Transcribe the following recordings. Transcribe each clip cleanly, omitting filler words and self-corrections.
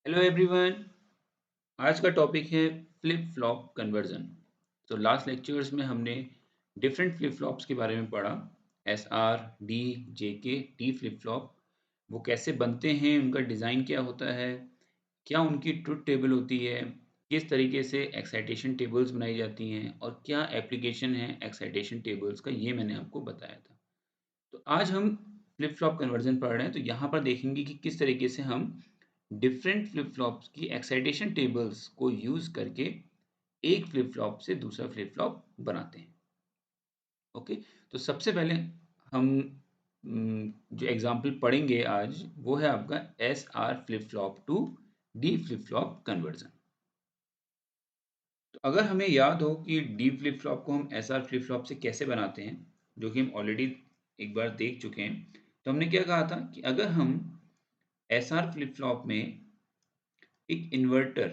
Hello everyone. आज का topic है फ्लिप फ्लॉप कन्वर्जन। तो लास्ट लेक्चर्स में हमने डिफरेंट फ्लिप फ्लॉप्स के बारे में पढ़ा। एस आर, डी, जे के, टी फ्लिप फ्लॉप, वो कैसे बनते हैं, उनका डिज़ाइन क्या होता है, क्या उनकी ट्रुथ टेबल होती है, किस तरीके से एक्साइटेशन टेबल्स बनाई जाती हैं और क्या एप्लीकेशन है एक्साइटेशन टेबल्स का, ये मैंने आपको बताया था। तो आज हम फ्लिप फ्लॉप कन्वर्जन पढ़ रहे हैं, तो यहाँ पर देखेंगे कि किस तरीके से हम डिफरेंट फ्लिप फ्लॉप्स की एक्साइटेशन टेबल्स को यूज करके एक फ्लिप फ्लॉप से दूसरा फ्लिप फ्लॉप बनाते हैं। ओके, तो सबसे पहले हम जो एग्जांपल पढ़ेंगे आज वो है आपका S R flip flop to D flip flop conversion. तो अगर हमें याद हो कि डी फ्लिप फ्लॉप को हम एस आर फ्लिप फ्लॉप से कैसे बनाते हैं, जो कि हम ऑलरेडी एक बार देख चुके हैं, तो हमने क्या कहा था कि अगर हम एस आर फ्लिप फ्लॉप में एक इन्वर्टर,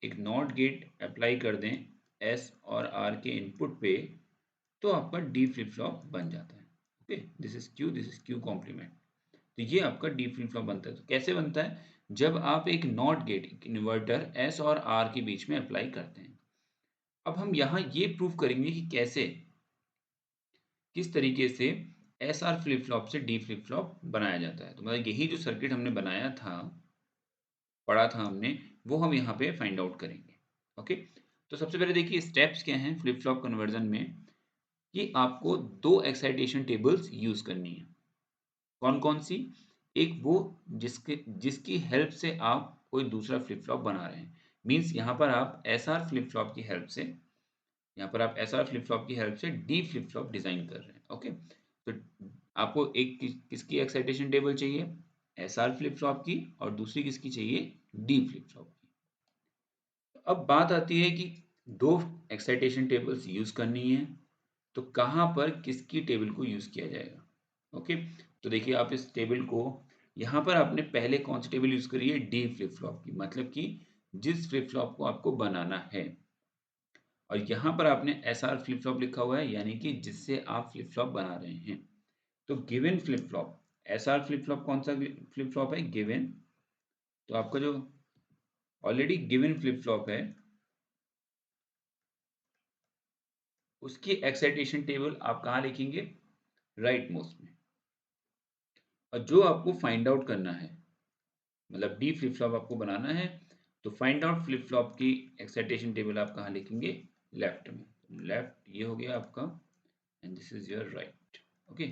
एक नॉट गेट अप्लाई कर दें एस और आर के इनपुट पे, तो आपका डी फ्लिप फ्लॉप बन जाता है। Okay, this is Q complement. तो ये आपका डी फ्लिप फ्लॉप बनता है। तो कैसे बनता है? जब आप एक नॉट गेट, एक इन्वर्टर एस और आर के बीच में अप्लाई करते हैं। अब हम यहाँ ये प्रूव करेंगे कि कैसे, किस तरीके से एस आर फ्लिप फ्लॉप से डी फ्लिप फ्लॉप बनाया जाता है। तो मतलब यही जो सर्किट हमने बनाया था, पढ़ा था हमने, वो हम यहाँ पे फाइंड आउट करेंगे। ओके, तो सबसे पहले देखिए स्टेप्स क्या हैं फ्लिप फ्लॉप कन्वर्जन में, कि आपको दो एक्साइटेशन टेबल्स यूज करनी है। कौन कौन सी? एक वो जिसके जिसकी हेल्प से आप कोई दूसरा फ्लिप फ्लॉप बना रहे हैं। मींस यहाँ पर आप एस आर फ्लिप फ्लॉप की हेल्प से, यहाँ पर आप एस आर फ्लिप फ्लॉप की हेल्प से डी फ्लिप फ्लॉप डिजाइन कर रहे हैं। ओके, तो आपको एक किसकी एक्साइटेशन टेबल चाहिए? एस आर फ्लिप फ्लॉप की, और दूसरी किसकी चाहिए? डी फ्लिप फ्लॉप की। अब बात आती है कि दो एक्साइटेशन टेबल्स यूज करनी है, तो कहाँ पर किसकी टेबल को यूज किया जाएगा? ओके, तो देखिए आप इस टेबल को, यहाँ पर आपने पहले कौन सी टेबल यूज करी है? डी फ्लिप फ्लॉप की, मतलब कि जिस फ्लिप फ्लॉप को आपको बनाना है। और यहाँ पर आपने एस आर फ्लिप फ्लॉप लिखा हुआ है, यानी कि जिससे आप फ्लिप फ्लॉप बना रहे हैं। तो given flip flop, S R flip flop कौन सा फ्लिप फ्लॉप है? गिवन। तो आपका जो ऑलरेडी गिवन फ्लिप फ्लॉप है, उसकी एक्साइटेशन टेबल आप कहाँ लिखेंगे? राइट मोस्ट में। और जो आपको फाइंड आउट करना है, मतलब डी फ्लिप फ्लॉप आपको बनाना है, तो फाइंड आउट फ्लिप फ्लॉप की एक्साइटेशन टेबल आप कहाँ लिखेंगे? लेफ्ट में। लेफ्ट ये हो गया आपका, and this is your right. Okay,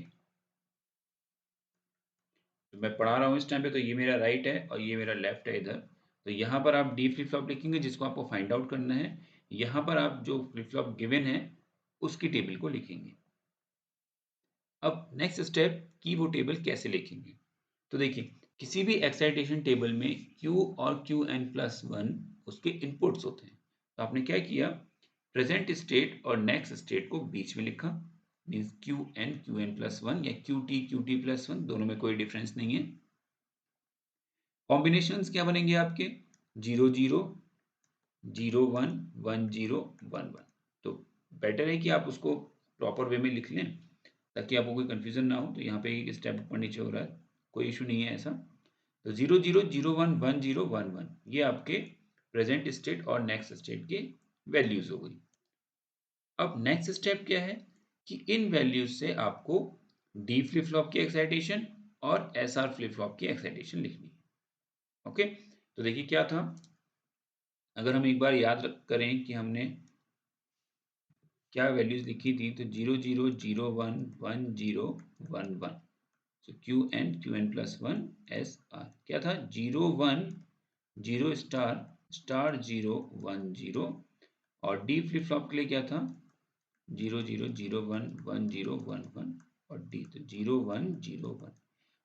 तो मैं पढ़ा रहा हूँ इस टाइम पे, तो ये मेरा राइट है और ये मेरा लेफ्ट है इधर। तो यहाँ पर आप डी फ्लिप फ्लॉप लिखेंगे जिसको आपको फाइंड आउट करना है। यहाँ पर आप जो फ्लिप फ्लॉप गिवन है उसकी टेबल को लिखेंगे। अब नेक्स्ट स्टेप की वो टेबल कैसे लिखेंगे? तो देखिए, किसी भी एक्साइटेशन टेबल में Q और Qn+1 उसके इनपुट्स होते हैं। तो आपने क्या किया? प्रेजेंट स्टेट और नेक्स्ट स्टेट को बीच में लिखा। मीन्स Qn+1 या Qt+1, दोनों में कोई डिफरेंस नहीं है। कॉम्बिनेशंस क्या बनेंगे आपके? 0 0 0 1 1 0 1 1। तो बेटर है कि आप उसको प्रॉपर वे में लिख लें, ताकि आपको कोई कंफ्यूजन ना हो। तो यहाँ पे एक स्टेप ऊपर नीचे हो रहा है, कोई इशू नहीं है ऐसा। तो 0 0 0 1 1 0 1 1, ये आपके प्रेजेंट स्टेट और नेक्स्ट स्टेट के वैल्यूज हो गई। अब नेक्स्ट स्टेप क्या है कि इन वैल्यूज से आपको डी फ्लिप फ्लॉप की एक्साइटेशन और एस आर फ्लिप फ्लॉप की एक्साइटेशन लिखनी है। ओके, तो देखिए क्या था, अगर हम एक बार करें कि हमने क्या वैल्यूज लिखी थी, तो 0 0 0 1 1 0 1 1। सो Qn+1 SR क्या था? 0 1 0 स्टार 0 1 0। और डी फ्लिप फ्लॉप के लिए क्या था? 0 0 0 1 1 0 1 1। और डी तो 0 1 0 1।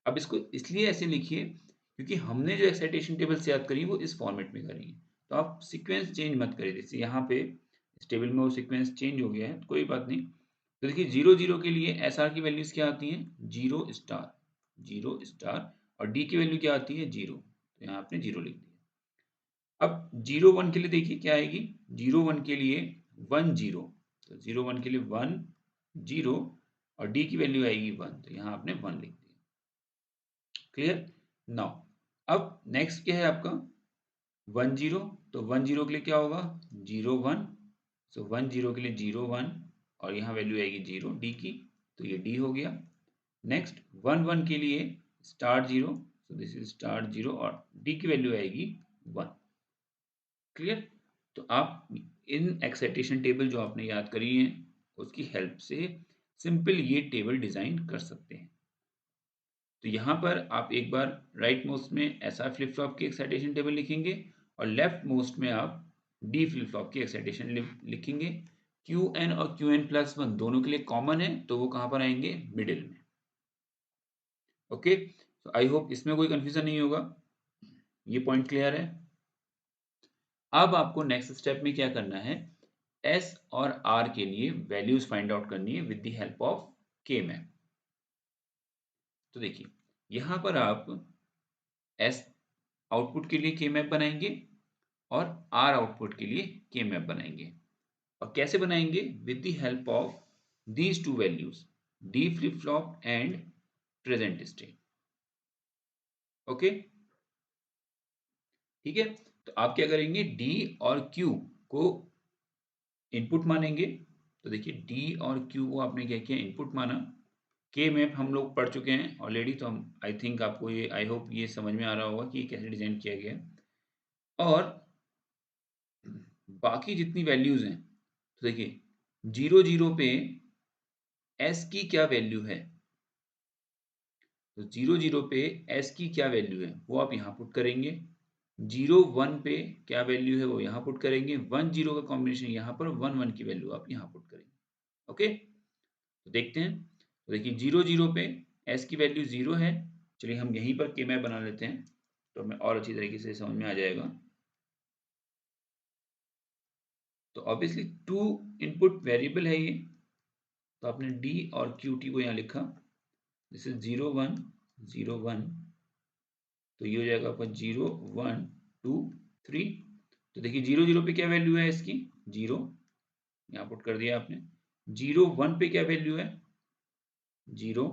अब इसको इसलिए ऐसे लिखिए क्योंकि हमने जो एक्साइटेशन टेबल से याद करी वो इस फॉर्मेट में करी है। तो आप सीक्वेंस चेंज मत करिए। जैसे यहाँ पे इस टेबल में वो सीक्वेंस चेंज हो गया है, तो कोई बात नहीं। तो देखिए 0 0 के लिए एस आर की वैल्यूज क्या आती हैं? 0 स्टार 0 स्टार। और डी की वैल्यू क्या आती है? 0। तो यहाँ आपने 0 लिख दिया। अब 0 1 के लिए देखिए क्या आएगी? 0 1 के लिए 1 0। तो 0 1 के लिए 1 0, और डी की वैल्यू आएगी 1, तो यहाँ आपने 1 लिख दिया। क्लियर? नाउ अब नेक्स्ट क्या है आपका? 10, तो 10 के लिए क्या होगा 01, सो 10 के लिए 01 और यहाँ वैल्यू आएगी 0 डी की, तो ये डी हो गया। नेक्स्ट 11 के लिए star 0, so this is star 0 और डी की वैल्यू आएगी 1। क्लियर? तो आप इन एक्साइटेशन टेबल जो आपने याद करी है उसकी हेल्प से सिंपल ये टेबल डिजाइन कर सकते हैं। तो यहाँ पर आप एक बार राइट मोस्ट में एसआर फ्लिप फ्लॉप की एक्साइटेशन टेबल लिखेंगे और लेफ्ट मोस्ट में आप डी फ्लिप फ्लॉप की एक्साइटेशन लिखेंगे। क्यू एन और क्यू एन प्लस वन दोनों के लिए कॉमन है, तो वो कहाँ पर आएंगे मिडिल में। ओके, तो आई होप इसमें कोई कंफ्यूजन नहीं होगा, ये पॉइंट क्लियर है। अब आपको नेक्स्ट स्टेप में क्या करना है, एस और आर के लिए वैल्यूज फाइंड आउट करनी है विद द हेल्प ऑफ के मैप। तो देखिए यहां पर आप एस आउटपुट के लिए के मैप बनाएंगे और आर आउटपुट के लिए के मैप बनाएंगे। और कैसे बनाएंगे, with the help of these two values D flip flop and present state. Okay, ठीक है। तो आप क्या करेंगे, डी और क्यू को इनपुट मानेंगे। तो देखिए डी और क्यू को आपने क्या किया, इनपुट माना। के मैप हम लोग पढ़ चुके हैं ऑलरेडी, तो हम आई थिंक आपको ये आई होप ये समझ में आ रहा होगा कि ये कैसे डिजाइन किया गया है। और बाकी जितनी वैल्यूज हैं, तो देखिए 0 0 पे एस की क्या वैल्यू है, तो 0 0 पे एस की क्या वैल्यू है वो आप यहाँ पुट करेंगे। 0 1 पे क्या वैल्यू है वो यहाँ पुट करेंगे। 1 0 का कॉम्बिनेशन यहाँ पर, 1 1 की वैल्यू आप यहाँ पुट करेंगे। ओके, तो देखते हैं। तो देखिए 0 0 पे एस की वैल्यू 0 है। चलिए हम यहीं पर के मैप बना लेते हैं, तो हमें और अच्छी तरीके से समझ में आ जाएगा। तो ऑब्वियसली टू इनपुट वेरिएबल है ये, तो आपने डी और क्यू टी को यहाँ लिखा। दिस इज 0 1 0 1, तो ये हो जाएगा आपका 0 1 2 3। तो देखिए 0 0 पे क्या वैल्यू है इसकी, 0, यहाँ पुट कर दिया आपने। 0 1 पे क्या वैल्यू है, 0।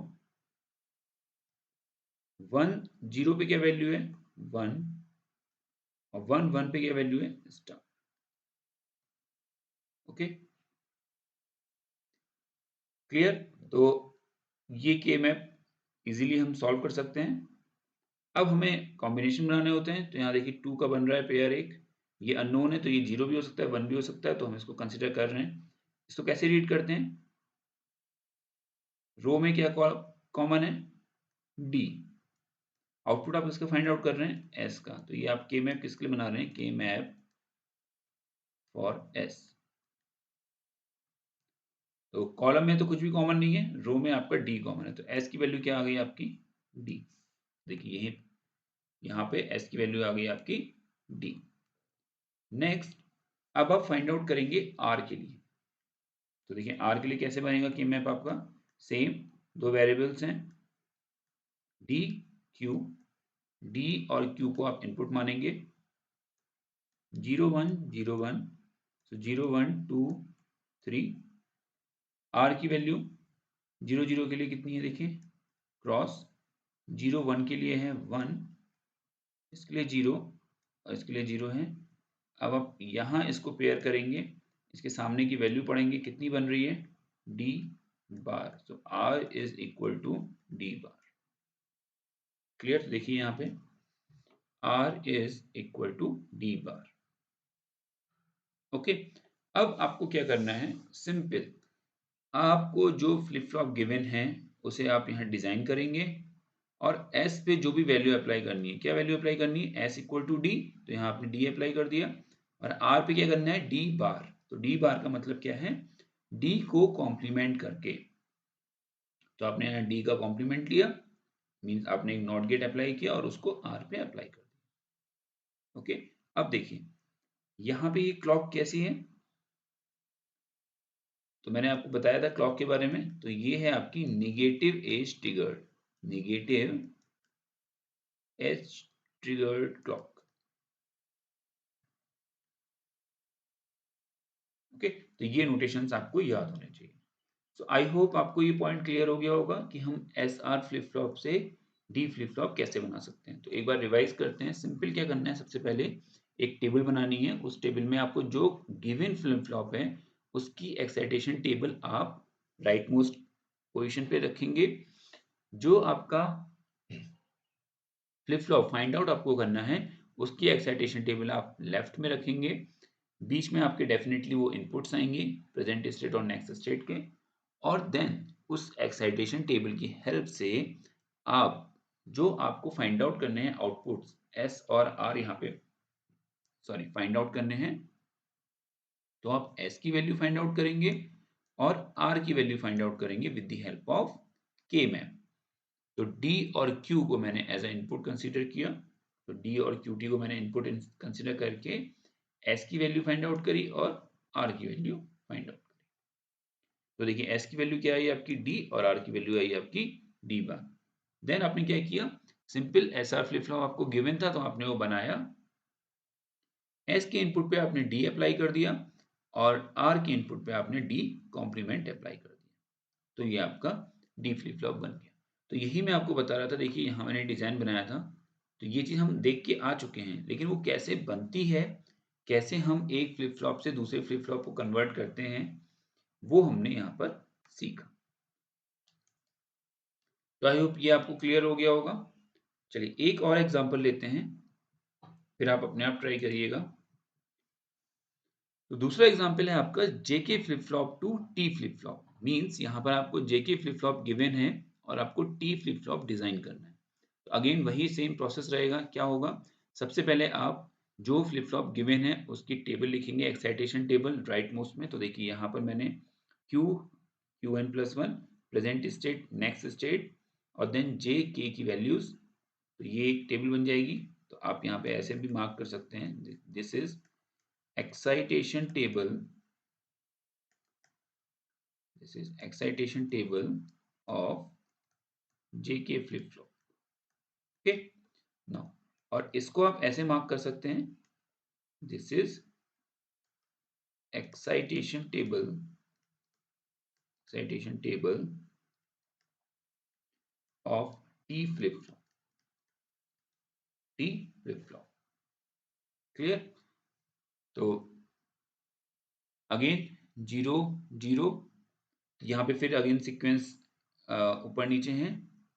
1 0 पे क्या वैल्यू है, 1। और 1 1 पे क्या वैल्यू है, स्टार। Okay, clear? तो ये के मैप इजीली हम सॉल्व कर सकते हैं। अब हमें कॉम्बिनेशन बनाने होते हैं, तो यहाँ देखिए 2 का बन रहा है पेयर एक, ये अननोन है तो ये 0 भी हो सकता है 1 भी हो सकता है, तो हम इसको कंसिडर कर रहे हैं। इसको कैसे रीड करते हैं, रो में क्या कॉमन है, डी। आउटपुट आप इसका फाइंड आउट कर रहे हैं एस का, तो ये आप के मैप किसके लिए बना रहे हैं, के मैप फॉर एस। तो कॉलम में तो कुछ भी कॉमन नहीं है, रो में आपका डी कॉमन है, तो एस की वैल्यू क्या आ गई आपकी, डी। देखिए यही यहाँ पे एस की वैल्यू आ गई आपकी डी। नेक्स्ट अब आप फाइंड आउट करेंगे आर के लिए। तो देखिए आर के लिए कैसे बनेगा के मैप आपका, सेम दो वेरिएबल्स हैं डी क्यू। डी और क्यू को आप इनपुट मानेंगे। 0 1 0 1, सो 0 1 2 3। आर की वैल्यू 0 0 के लिए कितनी है, देखिए क्रॉस। 0 1 के लिए है 1, इसके लिए 0 और इसके लिए 0 है। अब आप यहाँ इसको पेयर करेंगे, इसके सामने की वैल्यू पढ़ेंगे, कितनी बन रही है, D bar. So R is equal to D bar. Clear? तो देखिए यहाँ पे R is equal to D bar. Okay, अब आपको क्या करना है, सिंपल आपको जो फ्लिप फ्लॉप गिवन है उसे आप यहाँ डिजाइन करेंगे और एस पे जो भी वैल्यू अप्लाई करनी है, क्या वैल्यू अप्लाई करनी है, एस इक्वल टू डी, तो यहाँ आपने डी अप्लाई कर दिया। और आर पे क्या करना है, डी बार। तो डी बार का मतलब क्या है, डी को कॉम्प्लीमेंट करके। तो आपने यहाँ डी का कॉम्प्लीमेंट लिया, मीन्स आपने एक नॉट गेट अप्लाई किया और उसको आर पे अप्लाई कर दिया। ओके, अब देखिए यहाँ पे ये क्लॉक कैसी है, तो मैंने आपको बताया था क्लॉक के बारे में, तो ये है आपकी negative edge triggered, negative edge triggered clock. Okay, तो ये नोटेशंस आपको याद होने चाहिए। सो आई होप आपको ये पॉइंट क्लियर हो गया होगा कि हम एस आर फ्लिप फ्लॉप से डी फ्लिप फ्लॉप कैसे बना सकते हैं। तो एक बार रिवाइज करते हैं। सिंपल क्या करना है, सबसे पहले एक टेबल बनानी है, उस टेबल में आपको जो गिवन फ्लिप फ्लॉप है उसकी एक्साइटेशन टेबल आप राइट मोस्ट पोजीशन पे रखेंगे। जो आपका फ्लिप फ्लॉप फाइंड आउट आपको करना है उसकी एक्साइटेशन टेबल आप लेफ्ट में रखेंगे। बीच में आपके डेफिनेटली वो इनपुट्स आएंगे प्रेजेंट स्टेट और नेक्स्ट स्टेट के, और देन उस एक्साइटेशन टेबल की हेल्प से आप जो आपको फाइंड आउट करने हैं आउटपुट्स एस और आर यहाँ पे सॉरी फाइंड आउट करने हैं, तो आप एस की वैल्यू फाइंड आउट करेंगे और आर की वैल्यू फाइंड आउट करेंगे विद द हेल्प ऑफ के मैप। तो डी और क्यू को मैंने एज ए इनपुट कंसीडर किया, तो डी और क्यू टी को मैंने इनपुट कंसीडर करके एस की वैल्यू फाइंड आउट करी और आर की वैल्यू फाइंड आउट करी। तो देखिए एस की वैल्यू क्या आई आपकी डी और आर की वैल्यू आई आपकी डी बार। देन आपने क्या किया, simple S R flip flop आपको गिवन था तो आपने वो बनाया, एस के इनपुट पे आपने डी अप्लाई कर दिया और आर के इनपुट पे आपने डी कॉम्प्लीमेंट अप्लाई कर दिया, तो ये आपका डी फ्लिप फ्लॉप बन गया। तो यही मैं आपको बता रहा था, देखिए यहाँ मैंने डिज़ाइन बनाया था, तो ये चीज़ हम देख के आ चुके हैं, लेकिन वो कैसे बनती है, कैसे हम एक फ्लिप फ्लॉप से दूसरे फ्लिप फ्लॉप को कन्वर्ट करते हैं, वो हमने यहाँ पर सीखा। तो आई होप ये आपको क्लियर हो गया होगा। चलिए एक और एग्जांपल लेते हैं, फिर आप अपने आप ट्राई करिएगा। तो दूसरा एग्जांपल है आपका JK flip flop to T flip flop. Means यहाँ पर आपको जेके फ्लिप फ्लॉप गिवन है और आपको टी फ्लिप फ्लॉप डिजाइन करना है। तो अगेन वही सेम प्रोसेस रहेगा। क्या होगा, सबसे पहले आप जो फ्लिप फ्लॉप गिवन है उसकी टेबल लिखेंगे, एक्साइटेशन टेबल राइट मोस्ट में। तो देखिए यहाँ पर मैंने Q Q N plus one present state next state और देन जे के की वैल्यूज, तो ये एक टेबल बन जाएगी। तो आप यहाँ पे ऐसे भी मार्क कर सकते हैं, this is excitation table, this is excitation table of JK flip flop, okay now. और इसको आप ऐसे मार्क कर सकते हैं, this is excitation table of T flip flop, T flip flop, clear. तो अगेन 0 0, यहाँ पे फिर अगेन सीक्वेंस ऊपर नीचे हैं,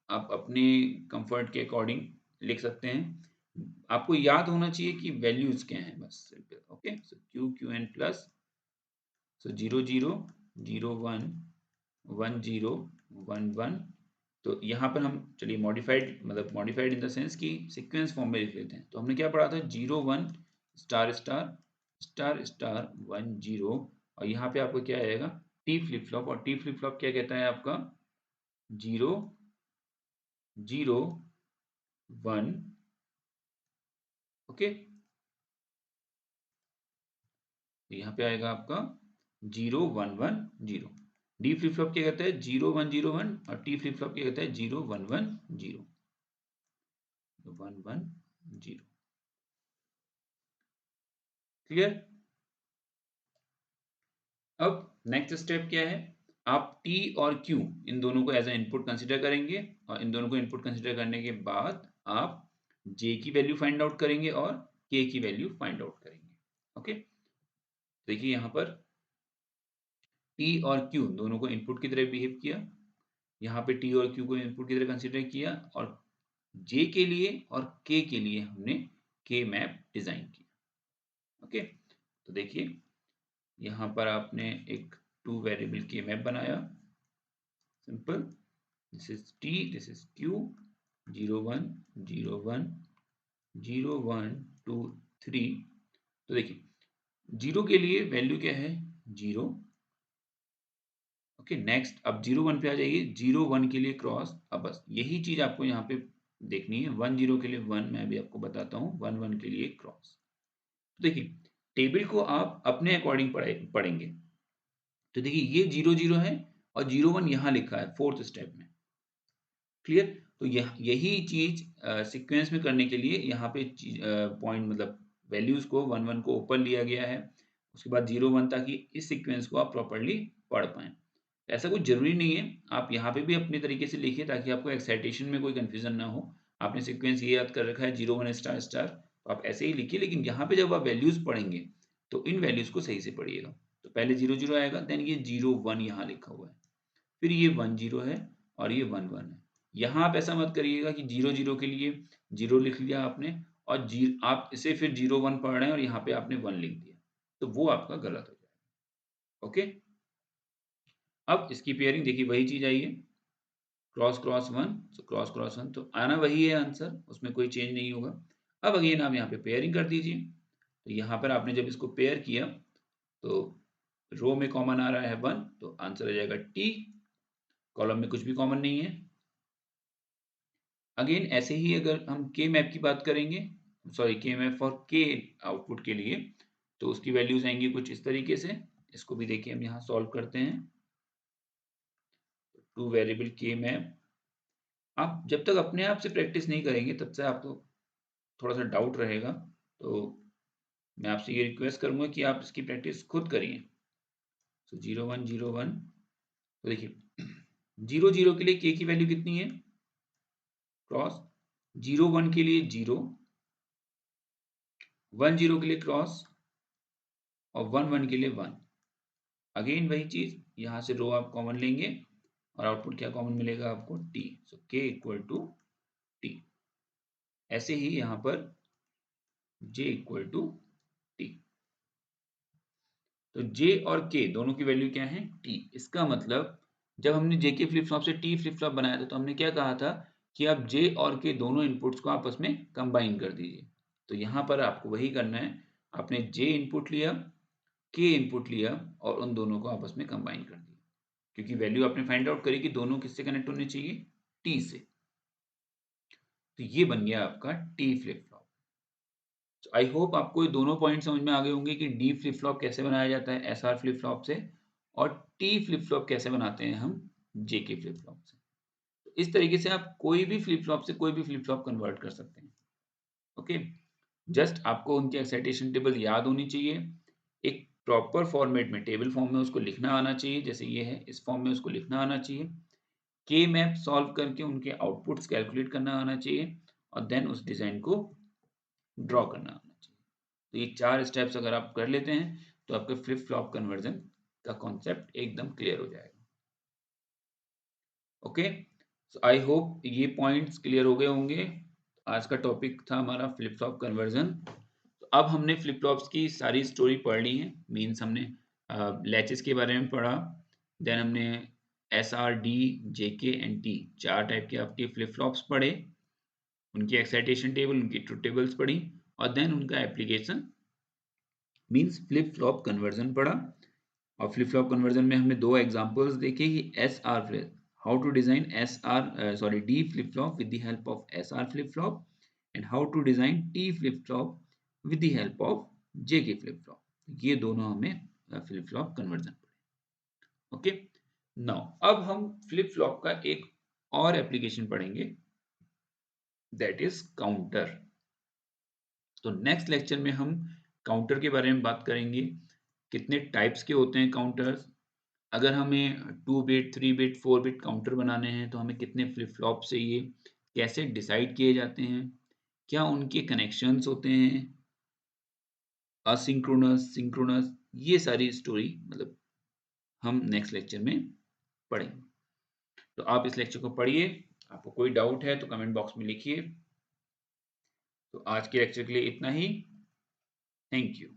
आप अपने कंफर्ट के अकॉर्डिंग लिख सकते हैं। आपको याद होना चाहिए कि वैल्यूज क्या हैं, बस सिंपल। ओके, सो क्यू क्यू एन प्लस, सो 0 0 0 1 1 0 1 1। तो यहाँ पर हम चलिए मॉडिफाइड, मतलब मॉडिफाइड इन द सेंस कि सीक्वेंस फॉर्म में लिख लेते हैं। तो हमने क्या पढ़ा था, 0 1 स्टार स्टार स्टार स्टार 1 0, और यहाँ पे आपको क्या आएगा, टी फ्लिप फ्लॉप। और टी फ्लिप फ्लॉप क्या कहता है आपका, 0 0 1, ओके। तो यहाँ पे आएगा आपका 0 1 1 0। डी फ्लिप फ्लॉप क्या कहता है, 0 1 0 1, और टी फ्लिप फ्लॉप क्या कहता है, 0 1 1 0 1 1 0। क्लियर। अब नेक्स्ट स्टेप क्या है, आप T और Q इन दोनों को एज ए इनपुट कंसीडर करेंगे, और इन दोनों को इनपुट कंसीडर करने के बाद आप J की वैल्यू फाइंड आउट करेंगे और K की वैल्यू फाइंड आउट करेंगे। ओके, देखिए यहाँ पर T और Q दोनों को इनपुट की तरह बिहेव किया, यहाँ पे T और Q को इनपुट की तरह कंसीडर किया, और J के लिए और K के लिए हमने K मैप डिजाइन किया। ओके, तो देखिए यहाँ पर आपने एक 2 वेरिएबल के मैप बनाया, simple, this is T, this is Q, 0 1 0 1 0 1 2 3। तो देखिए 0 के लिए वैल्यू क्या है, 0, ओके। नेक्स्ट अब 0 1 पे आ जाइए, 0 1 के लिए क्रॉस। अब बस यही चीज आपको यहाँ पे देखनी है, 1 0 के लिए 1, मैं भी आपको बताता हूँ, 1 1 के लिए क्रॉस। तो देखिए टेबल को आप अपने अकॉर्डिंग पढ़ेंगे। तो देखिए ये 0 0 है और 0 1 यहाँ लिखा है फोर्थ स्टेप में, क्लियर। तो यही चीज सीक्वेंस में करने के लिए यहाँ पे पॉइंट मतलब वैल्यूज को 1 1 को ऊपर लिया गया है, उसके बाद 0 1, ताकि इस सीक्वेंस को आप प्रॉपर्ली पढ़ पाएं। ऐसा कुछ जरूरी नहीं है, आप यहाँ पे भी अपने तरीके से लिखिए ताकि आपको एक्साइटेशन में कोई कंफ्यूजन ना हो। आपने सीक्वेंस ये याद कर रखा है 0 1 स्टार स्टार, तो आप ऐसे ही लिखिए, लेकिन यहाँ पे जब आप वैल्यूज पढ़ेंगे तो इन वैल्यूज को सही से पढ़िएगा। तो पहले 0 0 आएगा, देन ये 0 1 यहाँ लिखा हुआ है, फिर ये 1 0 है और ये 1 1 है। यहाँ आप ऐसा मत करिएगा कि 0 0 के लिए 0 लिख लिया आपने और आप इसे फिर 0 1 पढ़ रहे हैं और यहाँ पे आपने 1 लिख दिया, तो वो आपका गलत हो जाएगा। ओके, अब इसकी पेयरिंग देखिए, वही चीज आई है, क्रॉस क्रॉस 1, तो क्रॉस क्रॉस 1, तो आना वही है आंसर, उसमें कोई चेंज नहीं होगा। अब अगेन आप यहाँ पे पेयरिंग कर दीजिए, तो यहाँ पर आपने जब इसको पेयर किया तो रो में कॉमन आ रहा है 1, तो आंसर आ जाएगा टी, कॉलम में कुछ भी कॉमन नहीं है। अगेन ऐसे ही अगर हम के मैप की बात करेंगे, सॉरी के मैप फॉर के आउटपुट के लिए, तो उसकी वैल्यूज आएंगी कुछ इस तरीके से। इसको भी देखिए हम यहाँ सॉल्व करते हैं। टू वेरिएबल के मैप, आप जब तक अपने आप से प्रैक्टिस नहीं करेंगे तब से आपको थोड़ा सा डाउट रहेगा, तो मैं आपसे ये रिक्वेस्ट करूंगा कि आप इसकी प्रैक्टिस खुद करिए। तो 0 1 0 1, तो देखिए 0 0 के लिए के की वैल्यू कितनी है, क्रॉस, 0 1 के लिए 0, 1 0 के लिए क्रॉस और 1 1 के लिए 1। अगेन वही चीज, यहाँ से रो आप कॉमन लेंगे और आउटपुट क्या कॉमन मिलेगा आपको, टी, सो के इक्वल टू टी। ऐसे ही यहाँ पर j इक्वल टू टी, तो j और k दोनों की वैल्यू क्या है, t। इसका मतलब जब हमने j के फ्लिप फ्लॉप से t फ्लिप फ्लॉप बनाया था तो हमने क्या कहा था कि आप j और k दोनों इनपुट्स को आपस में कंबाइन कर दीजिए। तो यहाँ पर आपको वही करना है, आपने j इनपुट लिया, k इनपुट लिया और उन दोनों को आपस में कंबाइन कर दिया, क्योंकि वैल्यू आपने फाइंड आउट करी कि दोनों किससे कनेक्ट होने चाहिए, t से। तो ये बन गया आपका t flip flop. I hope आपको ये दोनों पॉइंट समझ में आ गए होंगे कि डी फ्लिप फ्लॉप कैसे बनाया जाता है एसआर फ्लिप फ्लॉप से, और टी फ्लिप फ्लॉप कैसे बनाते हैं हम जेके फ्लिप फ्लॉप से। तो इस तरीके से आप कोई भी फ्लिप फ्लॉप से कोई भी फ्लिप फ्लॉप कन्वर्ट कर सकते हैं। ओके, जस्ट आपको उनकी एक्साइटेशन टेबल याद होनी चाहिए, एक प्रॉपर फॉर्मेट में टेबल फॉर्म में उसको लिखना आना चाहिए, जैसे ये है इस फॉर्म में उसको लिखना आना चाहिए, के मैप सॉल्व करके उनके आउटपुट्स कैलकुलेट करना आना चाहिए और देन उस डिजाइन को ड्रॉ करना आना चाहिए। तो ये 4 स्टेप्स अगर आप कर लेते हैं तो आपके फ्लिप फ्लॉप कन्वर्जन का कॉन्सेप्ट एकदम क्लियर हो जाएगा। ओके, सो आई होप ये पॉइंट्स क्लियर हो गए होंगे। आज का टॉपिक था हमारा फ्लिप फ्लॉप कन्वर्जन। तो अब हमने फ्लिप फ्लॉप्स की सारी स्टोरी पढ़ ली है, मीन्स हमने लैचेस के बारे में पढ़ा, देन हमने एस आर डी जे के एंड टी 4 टाइप के आपके फ्लिप फ्लॉप्स पढ़े, उनकी एक्साइटेशन टेबल, उनकी ट्रुथ टेबल्स पढ़ी और देन उनका application means flip flop conversion पढ़ा। और फ्लिप फ्लॉप कन्वर्जन में हमने 2 एग्जांपल्स देखे कि S R flip, how to design S R sorry D flip flop with the help of S R flip flop and how to design T flip flop with the help of J K flip flop. ये दोनों हमें flip flop conversion पढ़े। Okay, now अब हम flip flop का एक और application पढ़ेंगे, दैट इज काउंटर। तो नेक्स्ट लेक्चर में हम काउंटर के बारे में बात करेंगे, कितने टाइप्स के होते हैं काउंटर्स, अगर हमें 2 बिट 3 बिट 4 बिट काउंटर बनाने हैं तो हमें कितने फ्लिप फ्लॉप चाहिए, कैसे डिसाइड किए जाते हैं, क्या उनके कनेक्शंस होते हैं, असिंक्रोनस सिंक्रोनस, ये सारी स्टोरी मतलब हम नेक्स्ट लेक्चर में पढ़ेंगे। तो आप इस लेक्चर को पढ़िए, आपको कोई डाउट है तो कमेंट बॉक्स में लिखिए। तो आज के लेक्चर के लिए इतना ही, थैंक यू।